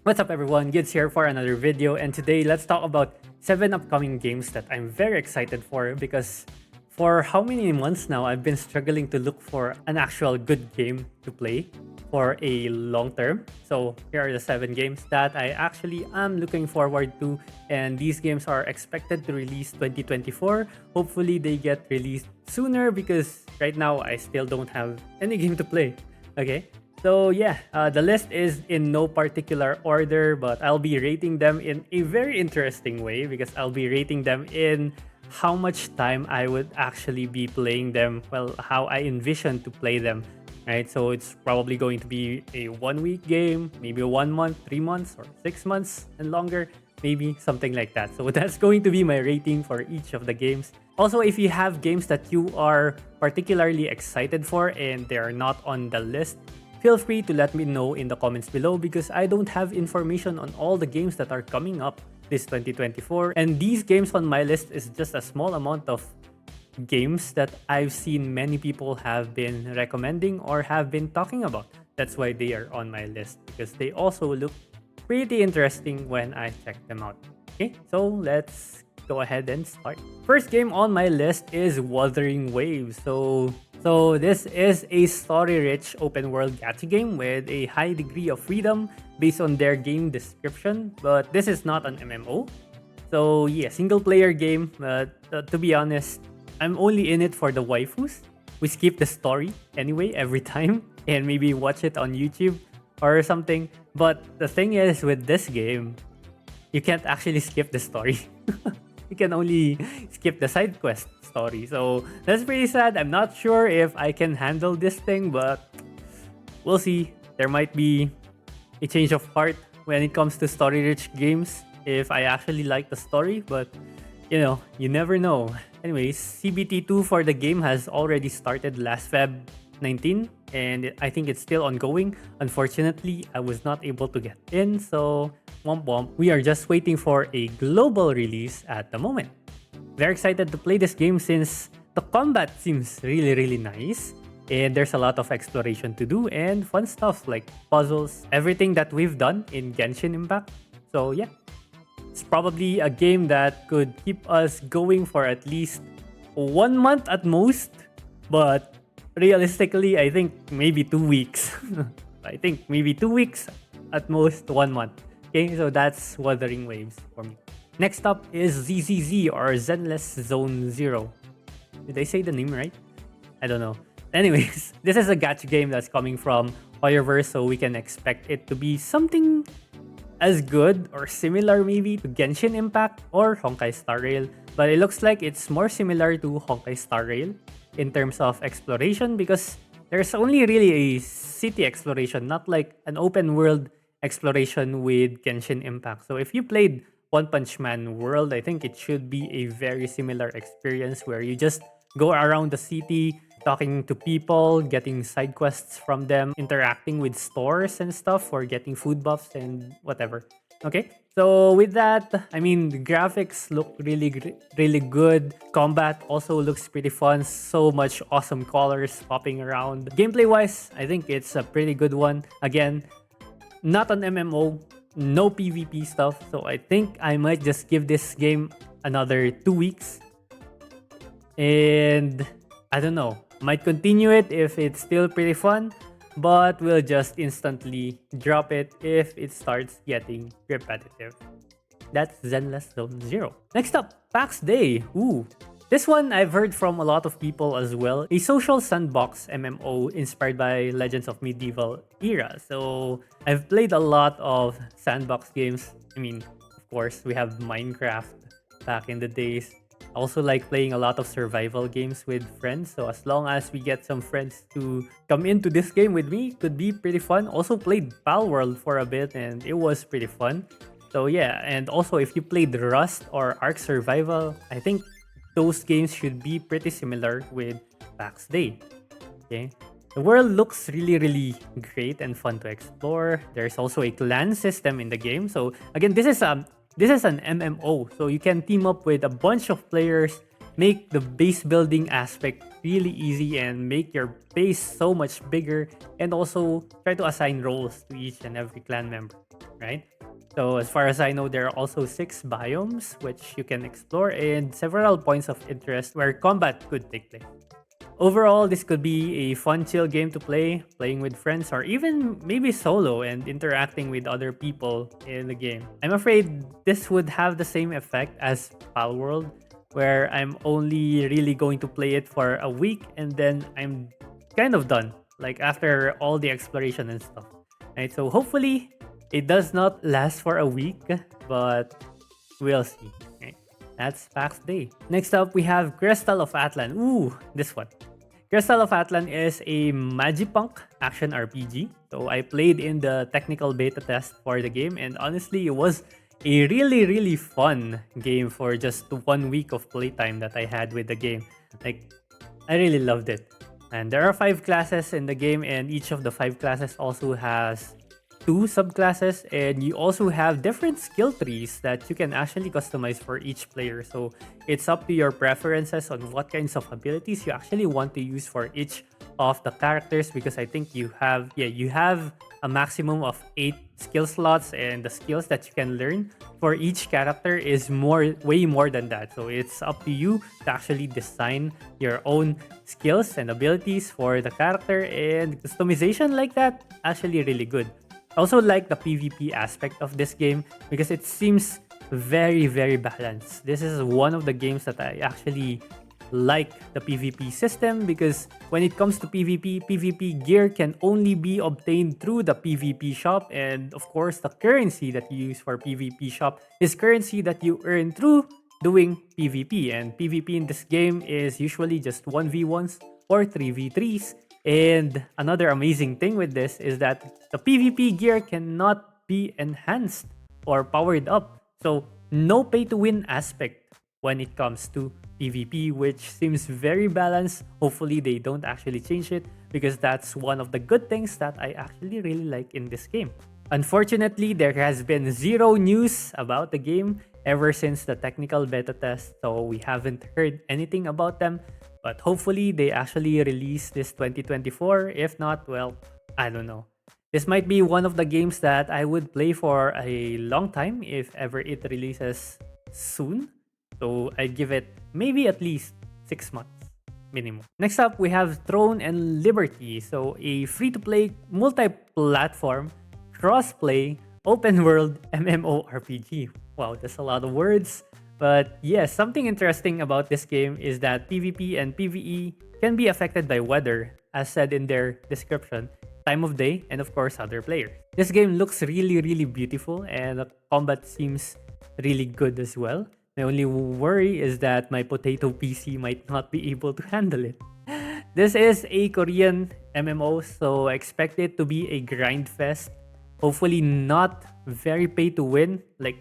What's up everyone, Gids here for another video, and today let's talk about 7 upcoming games that I'm very excited for because for how many months now I've been struggling to look for an actual good game to play for a long term. So here are the 7 games that I actually am looking forward to, and these games are expected to release 2024. Hopefully they get released sooner because right now I still don't have any game to play. Okay, so yeah, the list is in no particular order, but I'll be rating them in a very interesting way because I'll be rating them in how much time I would actually be playing them, well, how I envision to play them, right? So it's probably going to be a 1 week game, maybe a 1 month, 3 months, or 6 months and longer, maybe something like that. So that's going to be my rating for each of the games. Also, if you have games that you are particularly excited for and they are not on the list, feel free to let me know in the comments below because I don't have information on all the games that are coming up this 2024. And these games on my list is just a small amount of games that I've seen many people have been recommending or have been talking about. That's why they are on my list, because they also look pretty interesting when I check them out. Okay, so let's go ahead and start. First game on my list is Wuthering Waves. So this is a story-rich open-world gacha game with a high degree of freedom based on their game description, but this is not an MMO. So yeah, single-player game, but to be honest, I'm only in it for the waifus. We skip the story anyway every time and maybe watch it on YouTube or something. But the thing is, with this game, you can't actually skip the story. You can only skip the side quest story. So that's pretty sad. I'm not sure if I can handle this thing, but we'll see. There might be a change of heart when it comes to story-rich games if I actually like the story, but you know, you never know. Anyways, CBT2 for the game has already started last Feb 19, and I think it's still ongoing. Unfortunately, I was not able to get in, so womp womp. We are just waiting for a global release at the moment. Very excited to play this game since the combat seems really nice, and there's a lot of exploration to do and fun stuff like puzzles, everything that we've done in Genshin Impact. So yeah, it's probably a game that could keep us going for at least 1 month at most, but realistically, I think maybe 2 weeks. I think maybe 2 weeks at most, 1 month. Okay, so that's Wuthering Waves for me. Next up is ZZZ, or Zenless Zone Zero. Did I say the name right? I don't know. Anyways, this is a gacha game that's coming from Hoyoverse, so we can expect it to be something as good or similar maybe to Genshin Impact or Honkai Star Rail. But it looks like it's more similar to Honkai Star Rail in terms of exploration because there's only really a city exploration, not like an open world exploration with Genshin Impact. So if you played One Punch Man World, I think it should be a very similar experience where you just go around the city, talking to people, getting side quests from them, interacting with stores and stuff for getting food buffs and whatever. Okay, so with that, I mean, the graphics look really good. Combat also looks pretty fun. So much awesome colors popping around. Gameplay wise, I think it's a pretty good one. Again, not an MMO, no PvP stuff. So I think I might just give this game another 2 weeks. And I don't know, might continue it if it's still pretty fun, but we'll just instantly drop it if it starts getting repetitive. That's Zenless Zone Zero. Next up, PAX Day. Ooh, this one I've heard from a lot of people as well. A social sandbox MMO inspired by Legends of Medieval Era. So I've played a lot of sandbox games. I mean, of course, we have Minecraft back in the days. I also like playing a lot of survival games with friends, so as long as we get some friends to come into this game with me, it could be pretty fun. Also played Pal World for a bit and it was pretty fun. So yeah, and also if you played Rust or Ark Survival, I think those games should be pretty similar with PAX Day. Okay, the world looks really great and fun to explore. There's also a clan system in the game. So again, this is an MMO, so you can team up with a bunch of players, make the base building aspect really easy and make your base so much bigger, and also try to assign roles to each and every clan member, right? So as far as I know, there are also 6 biomes which you can explore and several points of interest where combat could take place. Overall, this could be a fun, chill game to play, playing with friends, or even maybe solo and interacting with other people in the game. I'm afraid this would have the same effect as Palworld, where I'm only really going to play it for a week and then I'm kind of done, like after all the exploration and stuff. Right? So hopefully, it does not last for a week, but we'll see. Right? That's PAX Day. Next up, we have Crystal of Atlan. Ooh, this one. Crystal of Atlan is a Magipunk action RPG. So I played in the technical beta test for the game, and honestly, it was a really, really fun game for just 1 week of playtime that I had with the game. Like, I really loved it. And there are 5 classes in the game, and each of the 5 classes also has 2 subclasses, and you also have different skill trees that you can actually customize for each player. So it's up to your preferences on what kinds of abilities you actually want to use for each of the characters, because I think you have a maximum of 8 skill slots, and the skills that you can learn for each character is way more than that. So it's up to you to actually design your own skills and abilities for the character, and customization like that actually really good. I also like the PvP aspect of this game because it seems very, very balanced. This is one of the games that I actually like the PvP system, because when it comes to PvP gear can only be obtained through the PvP shop, and of course the currency that you use for PvP shop is currency that you earn through doing PvP, and PvP in this game is usually just 1v1s or 3v3s. And another amazing thing with this is that the PvP gear cannot be enhanced or powered up. So no pay to win aspect when it comes to PvP, which seems very balanced. Hopefully they don't actually change it, because that's one of the good things that I actually really like in this game. Unfortunately, there has been zero news about the game ever since the technical beta test, so we haven't heard anything about them. But hopefully they actually release this 2024. If not, well, I don't know. This might be one of the games that I would play for a long time if ever it releases soon. So I give it maybe at least 6 months minimum. Next up, we have Throne and Liberty. So a free-to-play, multi-platform, cross-play, open-world MMORPG. Wow, that's a lot of words. But yes, something interesting about this game is that PvP and PvE can be affected by weather, as said in their description, time of day, and of course other players. This game looks really, really beautiful, and the combat seems really good as well. My only worry is that my potato PC might not be able to handle it. This is a Korean MMO, so I expect it to be a grind fest. Hopefully not very pay to win. Like,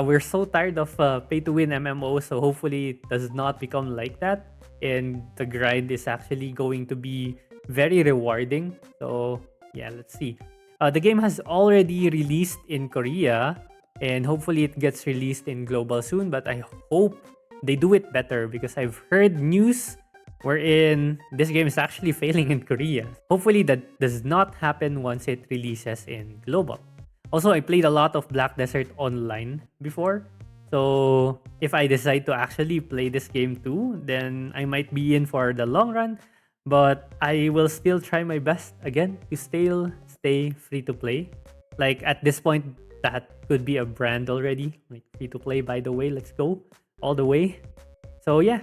we're so tired of pay to win MMO, so hopefully it does not become like that. And the grind is actually going to be very rewarding. So yeah, let's see. The game has already released in Korea, and hopefully it gets released in global soon, but I hope they do it better, because I've heard news wherein this game is actually failing in Korea. Hopefully that does not happen once it releases in global. Also, I played a lot of Black Desert Online before. So if I decide to actually play this game too, then I might be in for the long run. But I will still try my best again to still stay free to play. Like at this point, that could be a brand already. Like free to play, by the way, let's go all the way. So yeah,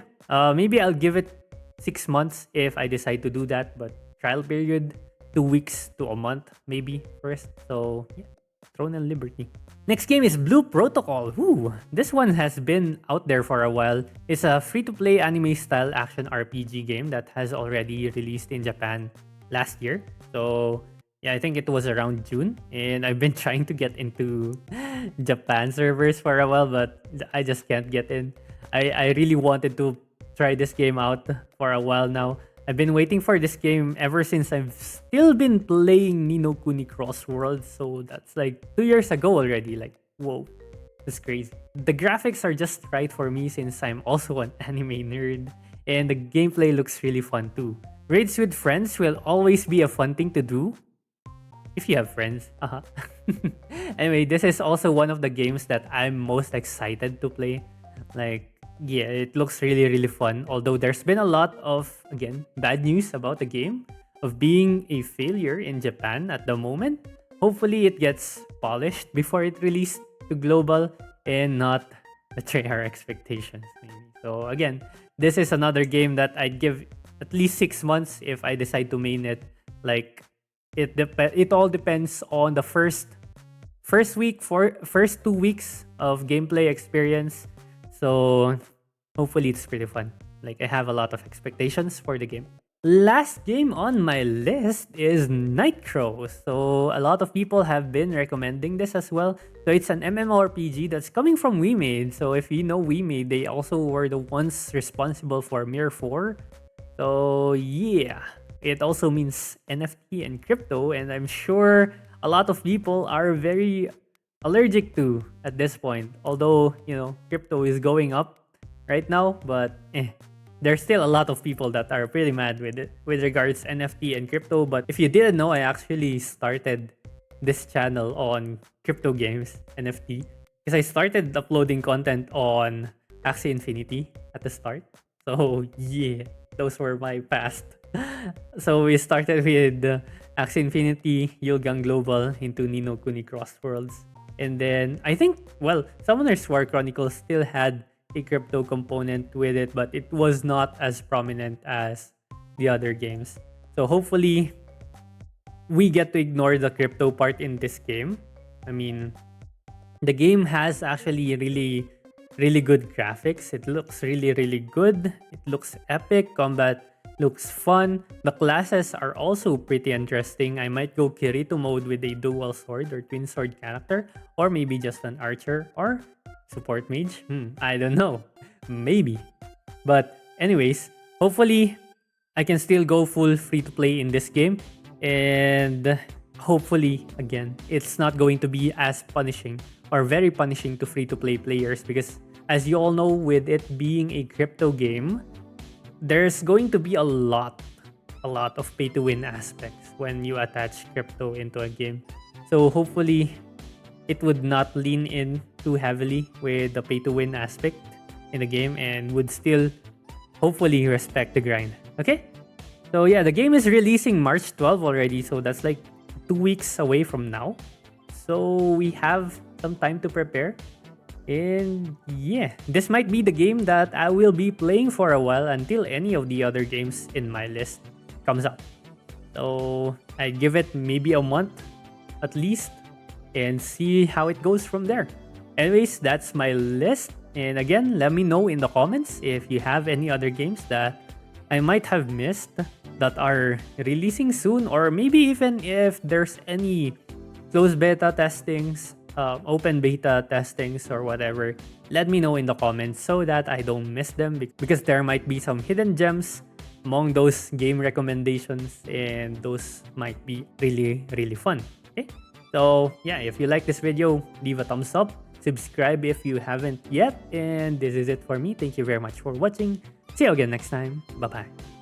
maybe I'll give it 6 months if I decide to do that. But trial period, 2 weeks to a month maybe first. So yeah. Throne and Liberty. Next game is Blue Protocol. Ooh, this one has been out there for a while. It's a free-to-play anime-style action RPG game that has already released in Japan last year. So yeah, I think it was around June, and I've been trying to get into Japan servers for a while, but I just can't get in. I really wanted to try this game out for a while now. I've been waiting for this game ever since I've still been playing Ni no Kuni Cross Worlds. So that's like 2 years ago already. Like, whoa, that's crazy. The graphics are just right for me since I'm also an anime nerd. And the gameplay looks really fun too. Raids with friends will always be a fun thing to do. if you have friends. Anyway, this is also one of the games that I'm most excited to play. Like, yeah, it looks really, really fun. Although there's been a lot of, again, bad news about the game of being a failure in Japan at the moment. Hopefully, it gets polished before it released to global and not betray our expectations, maybe. So, again, this is another game that I'd give at least 6 months if I decide to main it. Like, it all depends on the first 2 weeks of gameplay experience. So hopefully it's pretty fun. Like, I have a lot of expectations for the game. Last game on my list is Nitro. So a lot of people have been recommending this as well. So it's an MMORPG that's coming from WeMade. So if you know WeMade, they also were the ones responsible for Mirror 4. So yeah, it also means NFT and crypto, and I'm sure a lot of people are very allergic to at this point. Although, crypto is going up right now, but there's still a lot of people that are pretty mad with it with regards NFT and crypto. But if you didn't know, I actually started this channel on crypto games, NFT, because I started uploading content on Axie Infinity at the start. So yeah, those were my past. So we started with Axie Infinity, Yulgang Global into Nino Kuni Cross Worlds. And then I think, well, Summoner's War Chronicles still had a crypto component with it, but it was not as prominent as the other games. So hopefully we get to ignore the crypto part in this game. I mean, the game has actually really, really good graphics. It looks really, really good. It looks epic. Combat looks fun. The classes are also pretty interesting. I might go Kirito mode with a dual sword or twin sword character, or maybe just an archer or support mage. I don't know. Maybe. But anyways, hopefully I can still go full free to play in this game. And hopefully, again, it's not going to be as punishing or very punishing to free to play players, because as you all know, with it being a crypto game, there's going to be a lot of pay to win aspects when you attach crypto into a game. So hopefully it would not lean in too heavily with the pay to win aspect in the game, and would still hopefully respect the grind. Okay? So yeah, the game is releasing March 12 already, so that's like 2 weeks away from now. So we have some time to prepare. And yeah, this might be the game that I will be playing for a while until any of the other games in my list comes out. So I give it maybe a month at least and see how it goes from there. Anyways, that's my list. And again, let me know in the comments if you have any other games that I might have missed that are releasing soon, or maybe even if there's any closed beta testings, open beta testings or whatever. Let me know in the comments so that I don't miss them, because there might be some hidden gems among those game recommendations, and those might be really, really fun. Okay? So yeah, if you like this video, leave a thumbs up, subscribe if you haven't yet, and this is it for me. Thank you very much for watching. See you again next time. Bye bye.